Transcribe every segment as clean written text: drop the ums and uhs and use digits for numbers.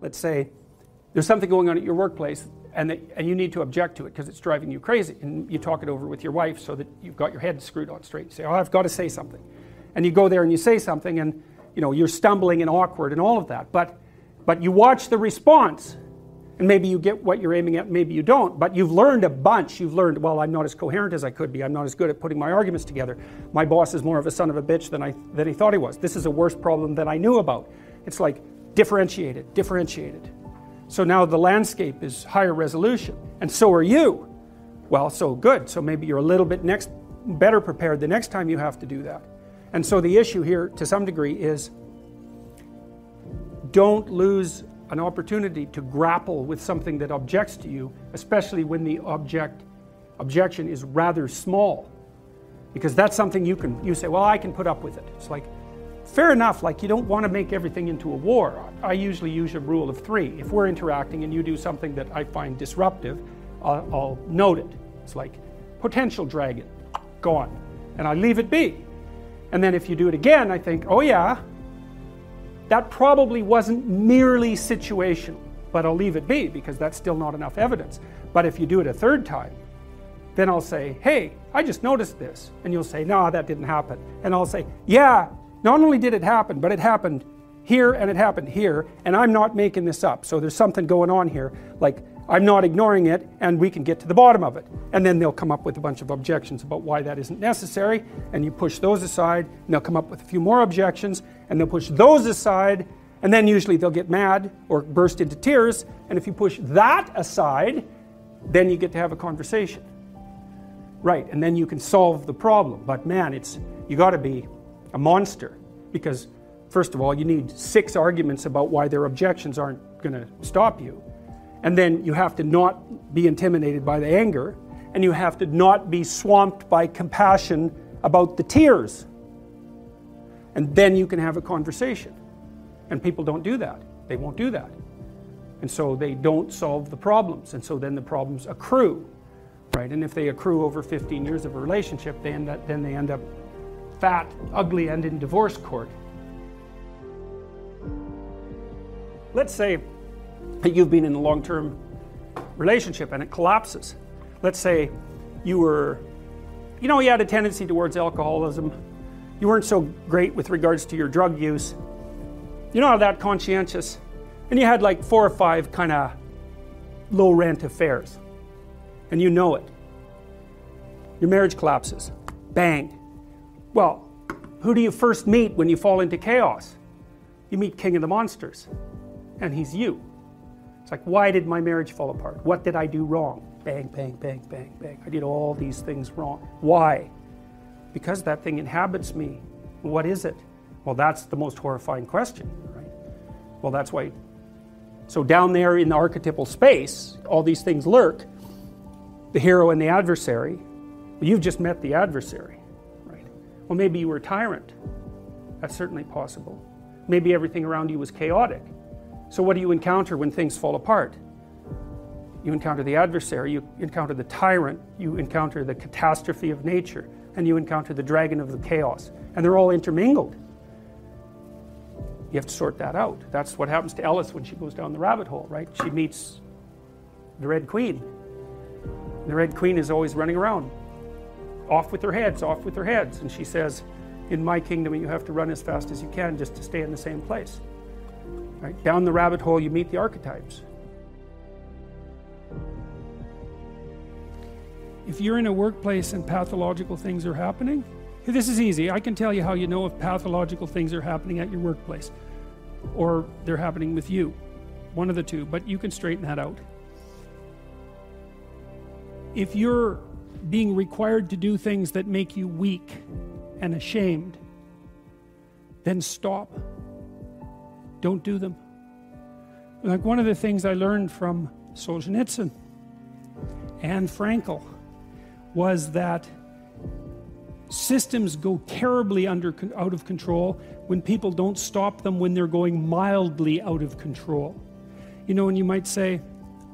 let's say there's something going on at your workplace and you need to object to it because it's driving you crazy, and you talk it over with your wife so that you've got your head screwed on straight. You say, oh, I've got to say something. And you go there and you say something, and you're stumbling and awkward and all of that. But you watch the response, and maybe you get what you're aiming at, maybe you don't. But you've learned a bunch. You've learned, well, I'm not as coherent as I could be. I'm not as good at putting my arguments together. My boss is more of a son of a bitch than he thought he was. This is a worse problem than I knew about. It's like differentiated. So now the landscape is higher resolution, and so are you. Well, so good. So maybe you're a little bit better prepared the next time you have to do that. And so the issue here, to some degree, is don't lose an opportunity to grapple with something that objects to you, especially when the objection is rather small, because that's something you say, well, I can put up with it. It's like, fair enough, like you don't want to make everything into a war. I usually use a rule of 3. If we're interacting and you do something that I find disruptive, I'll note it. It's like potential dragon, gone, and I leave it be. And then if you do it again, I think, oh yeah, that probably wasn't merely situational, but I'll leave it be because that's still not enough evidence. But if you do it a third time, then I'll say, hey, I just noticed this. And you'll say, no, that didn't happen. And I'll say, yeah, not only did it happen, but it happened here and it happened here, and I'm not making this up. So there's something going on here, like I'm not ignoring it, and we can get to the bottom of it. And then they'll come up with a bunch of objections about why that isn't necessary, and you push those aside, and they'll come up with a few more objections, and they'll push those aside, and then usually they'll get mad or burst into tears, and if you push that aside, then you get to have a conversation. Right, and then you can solve the problem. But man, you got to be a monster, because first of all, you need 6 arguments about why their objections aren't going to stop you. And then you have to not be intimidated by the anger, and you have to not be swamped by compassion about the tears. And then you can have a conversation. And people don't do that. They won't do that. And so they don't solve the problems. And so then the problems accrue. Right? And if they accrue over 15 years of a relationship, then they end up fat, ugly, and in divorce court. Let's say that you've been in a long-term relationship and it collapses. Let's say you had a tendency towards alcoholism. You weren't so great with regards to your drug use. You're not that conscientious. And you had like 4 or 5 kind of low-rent affairs. And you know it. Your marriage collapses. Bang. Well, who do you first meet when you fall into chaos? You meet King of the Monsters. And he's you. It's like, why did my marriage fall apart? What did I do wrong? Bang, bang, bang, bang, bang. I did all these things wrong. Why? Because that thing inhabits me. What is it? Well, that's the most horrifying question, right? Well, that's why. So down there in the archetypal space, all these things lurk. The hero and the adversary. Well, you've just met the adversary, right? Well, maybe you were a tyrant. That's certainly possible. Maybe everything around you was chaotic. So what do you encounter when things fall apart? You encounter the adversary, you encounter the tyrant, you encounter the catastrophe of nature, and you encounter the dragon of the chaos. And they're all intermingled. You have to sort that out. That's what happens to Ellis when she goes down the rabbit hole, right? She meets the Red Queen. The Red Queen is always running around. Off with their heads, off with their heads. And she says, in my kingdom, you have to run as fast as you can just to stay in the same place. Right? Down the rabbit hole, you meet the archetypes. If you're in a workplace and pathological things are happening, this is easy. I can tell you how you know if pathological things are happening at your workplace or they're happening with you. One of the two, but you can straighten that out. If you're being required to do things that make you weak and ashamed, then stop. Don't do them. Like one of the things I learned from Solzhenitsyn and Frankl was that systems go terribly out of control when people don't stop them when they're going mildly out of control. You know, and you might say,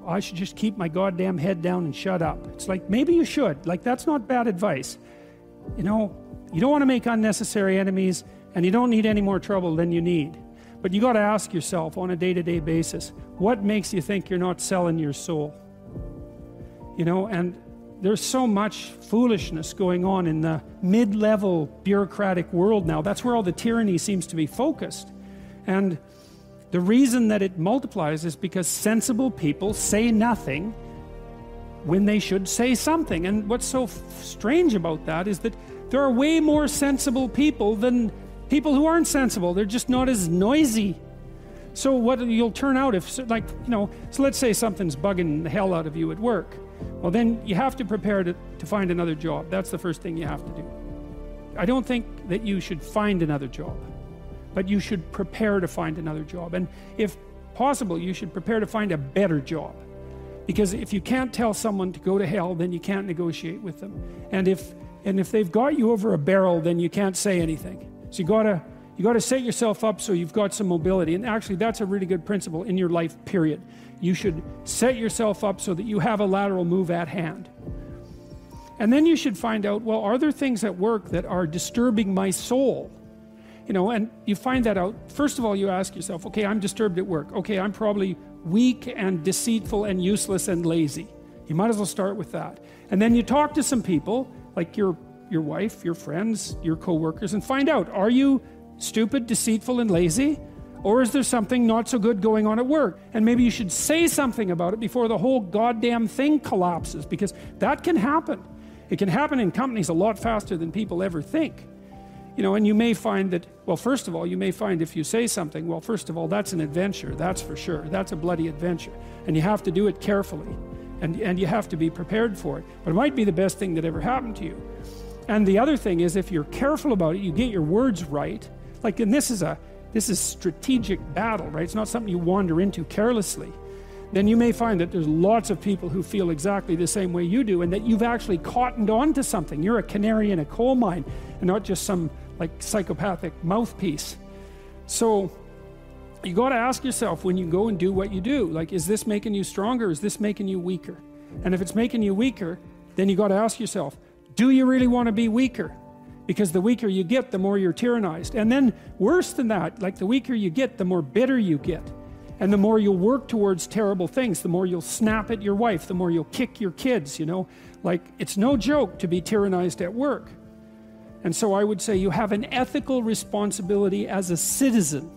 I should just keep my goddamn head down and shut up. It's like, maybe you should. Like, that's not bad advice. You know, you don't want to make unnecessary enemies, and you don't need any more trouble than you need. But you got to ask yourself on a day-to-day basis, what makes you think you're not selling your soul? You know, and there's so much foolishness going on in the mid-level bureaucratic world now. That's where all the tyranny seems to be focused. And the reason that it multiplies is because sensible people say nothing when they should say something. And what's so strange about that is that there are way more sensible people than people who aren't sensible. They're just not as noisy. So what you'll turn out if, like, you know, so let's say something's bugging the hell out of you at work. Well, then you have to prepare to find another job. That's the first thing you have to do. I don't think that you should find another job, but you should prepare to find another job. And if possible, you should prepare to find a better job. Because if you can't tell someone to go to hell, then you can't negotiate with them. And if they've got you over a barrel, then you can't say anything. So you gotta set yourself up so you've got some mobility. And actually, that's a really good principle in your life, period. You should set yourself up so that you have a lateral move at hand. And then you should find out, well, are there things at work that are disturbing my soul? You know, and you find that out. First of all, you ask yourself, okay, I'm disturbed at work. Okay, I'm probably weak and deceitful and useless and lazy. You might as well start with that. And then you talk to some people, like your wife, your friends, your co-workers, and find out, are you stupid, deceitful, and lazy? Or is there something not so good going on at work? And maybe you should say something about it before the whole goddamn thing collapses, because that can happen. It can happen in companies a lot faster than people ever think. You know, and you may find that, well, first of all, you may find if you say something, well, first of all, that's an adventure, that's for sure. That's a bloody adventure. And you have to do it carefully. And you have to be prepared for it. But it might be the best thing that ever happened to you. And the other thing is, if you're careful about it, you get your words right. Like, and this is strategic battle, right? It's not something you wander into carelessly. Then you may find that there's lots of people who feel exactly the same way you do, and that you've actually cottoned on to something. You're a canary in a coal mine, and not just some like psychopathic mouthpiece. So you got to ask yourself when you go and do what you do, like, is this making you stronger? Is this making you weaker? And if it's making you weaker, then you got to ask yourself, do you really want to be weaker? Because the weaker you get, the more you're tyrannized. And then worse than that, like the weaker you get, the more bitter you get. And the more you'll work towards terrible things, the more you'll snap at your wife, the more you'll kick your kids, you know. Like, it's no joke to be tyrannized at work. And so I would say you have an ethical responsibility as a citizen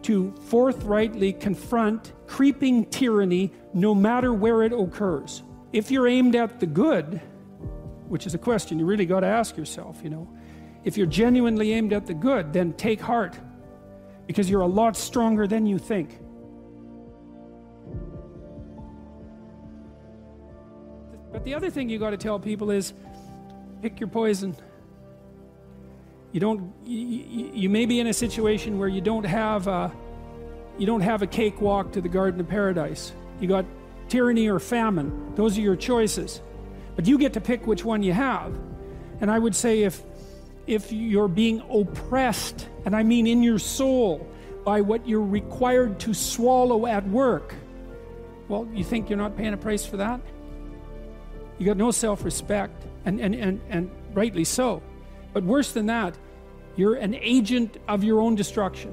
to forthrightly confront creeping tyranny no matter where it occurs. If you're aimed at the good, which is a question you really got to ask yourself, you know. If you're genuinely aimed at the good, then take heart, because you're a lot stronger than you think. But the other thing you got to tell people is, pick your poison. You may be in a situation where you don't have a cakewalk to the Garden of Paradise. You got tyranny or famine. Those are your choices. But you get to pick which one you have. And I would say if you're being oppressed, and I mean in your soul, by what you're required to swallow at work, well, you think you're not paying a price for that? You got no self-respect, and rightly so. But worse than that, you're an agent of your own destruction.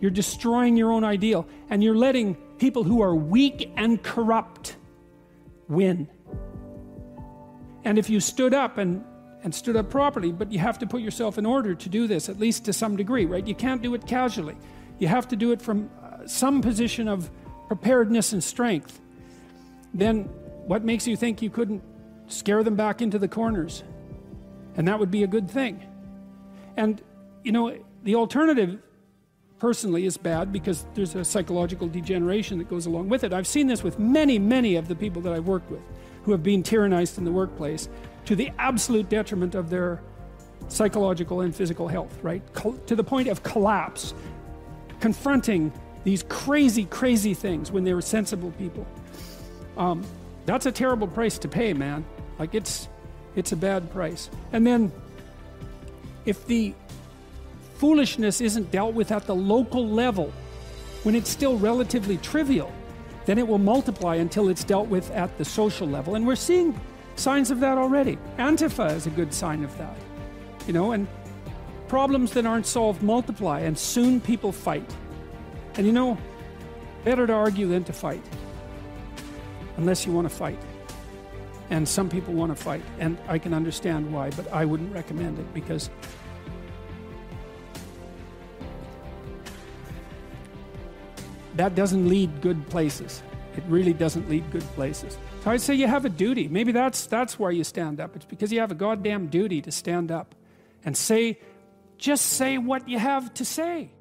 You're destroying your own ideal, and you're letting people who are weak and corrupt win. And if you stood up and stood up properly, but you have to put yourself in order to do this, at least to some degree, right? You can't do it casually. You have to do it from some position of preparedness and strength. Then what makes you think you couldn't scare them back into the corners? And that would be a good thing. And, you know, the alternative, personally, is bad because there's a psychological degeneration that goes along with it. I've seen this with many of the people that I've worked with who have been tyrannized in the workplace to the absolute detriment of their psychological and physical health, right? To the point of collapse, confronting these crazy things when they were sensible people. That's a terrible price to pay, man. Like, it's a bad price. And then if the foolishness isn't dealt with at the local level, when it's still relatively trivial, then it will multiply until it's dealt with at the social level. And we're seeing signs of that already. Antifa is a good sign of that. You know, and problems that aren't solved multiply, and soon people fight. And you know, better to argue than to fight, unless you want to fight. And some people want to fight, and I can understand why, but I wouldn't recommend it, because that doesn't lead good places. It really doesn't lead good places. So I'd say you have a duty. Maybe that's why you stand up. It's because you have a goddamn duty to stand up and just say what you have to say.